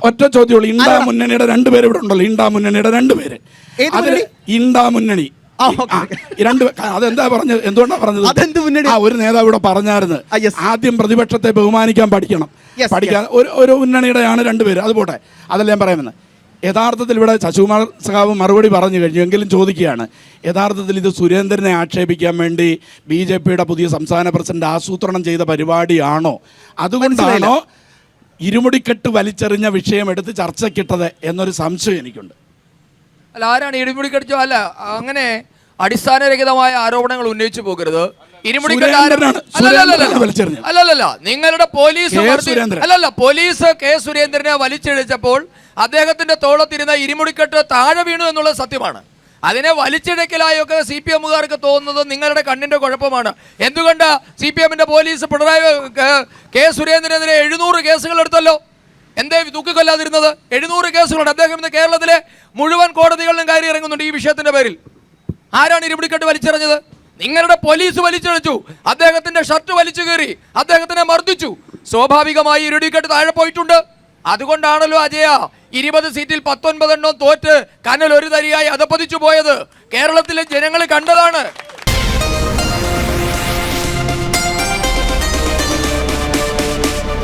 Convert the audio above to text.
ഒറ്റ ചോദ്യമുള്ളൂ. ഇണ്ടാ മുന്നണിയുടെ രണ്ടുപേര് ഇവിടെ ഉണ്ടല്ലോ. ഇണ്ടാ മുന്നണിയുടെ രണ്ടുപേര്. ഇണ്ടാ മുന്നണി അതെന്താ പറഞ്ഞത്? എന്തുകൊണ്ടാ പറഞ്ഞത്? ഒരു നേതാവ് ഇവിടെ പറഞ്ഞായിരുന്നു, ആദ്യം പ്രതിപക്ഷത്തെ ബഹുമാനിക്കാൻ പഠിക്കണം. ഒരു മുന്നണിയുടെയാണ് രണ്ടുപേര്. അത് പോട്ടെ, അതല്ല ഞാൻ പറയുന്നത്. യഥാർത്ഥത്തിൽ ഇവിടെ ശശികുമാർ സഖാവ് മറുപടി പറഞ്ഞു കഴിഞ്ഞു. എങ്കിലും ചോദിക്കുകയാണ്, യഥാർത്ഥത്തിൽ ഇത് സുരേന്ദ്രനെ ആക്ഷേപിക്കാൻ വേണ്ടി BJPയുടെ പുതിയ സംസ്ഥാന പ്രസിഡന്റ് ആസൂത്രണം ചെയ്ത പരിപാടിയാണോ? അതുകൊണ്ടാണോ ഇരുമുടിക്കെട്ട് വലിച്ചെറിഞ്ഞ വിഷയം എടുത്ത് ചർച്ചയ്ക്കിട്ടത് എന്നൊരു സംശയം എനിക്കുണ്ട്. അല്ല, ആരാണ് ഇരുമുടിക്കെട്ടോ? അല്ല, അങ്ങനെ അടിസ്ഥാനരഹിതമായ ആരോപണങ്ങൾ ഉന്നയിച്ചു പോകരുത്. അല്ലല്ല, നിങ്ങളുടെ പോലീസ് പോലീസ് കെ സുരേന്ദ്രനെ വലിച്ചിഴച്ചപ്പോൾ അദ്ദേഹത്തിന്റെ തോളത്തിരുന്ന ഇരുമുടിക്കെട്ട് താഴെ വീണു എന്നുള്ളത് സത്യമാണ്. അതിനെ വലിച്ചിഴക്കലായൊക്കെ CPM-കാർക്ക് തോന്നുന്നത് നിങ്ങളുടെ കണ്ണിന്റെ കുഴപ്പമാണ്. എന്തുകൊണ്ട് CPM-ന്റെ പോലീസ് പിണറായി കെ സുരേന്ദ്രനെതിരെ 700 കേസുകൾ എടുത്തല്ലോ? എന്തേ തൂക്കിക്കൊല്ലാതിരുന്നത്? 700 കേസുകളുണ്ട്. അദ്ദേഹം ഇന്ന് കേരളത്തിലെ മുഴുവൻ കോടതികളിലും കയറി ഇറങ്ങുന്നുണ്ട് ഈ വിഷയത്തിന്റെ പേരിൽ. ആരാണ് ഇരുമുടിക്കെട്ട് വലിച്ചെറിഞ്ഞത്? നിങ്ങളുടെ പോലീസ് വലിച്ചെറിച്ചു. അദ്ദേഹത്തിന്റെ ഷർട്ട് വലിച്ചു കയറി, അദ്ദേഹത്തിനെ മർദ്ദിച്ചു. സ്വാഭാവികമായി ഇരുമുടിക്കെട്ട് താഴെ പോയിട്ടുണ്ട്. അതുകൊണ്ടാണല്ലോ അജയ 20 സീറ്റിൽ 19 തോറ്റ് കനൽ ഒരു തരിയായി അധപ്പതിച്ചു പോയത്. കേരളത്തിലെ ജനങ്ങൾ കണ്ടതാണ്.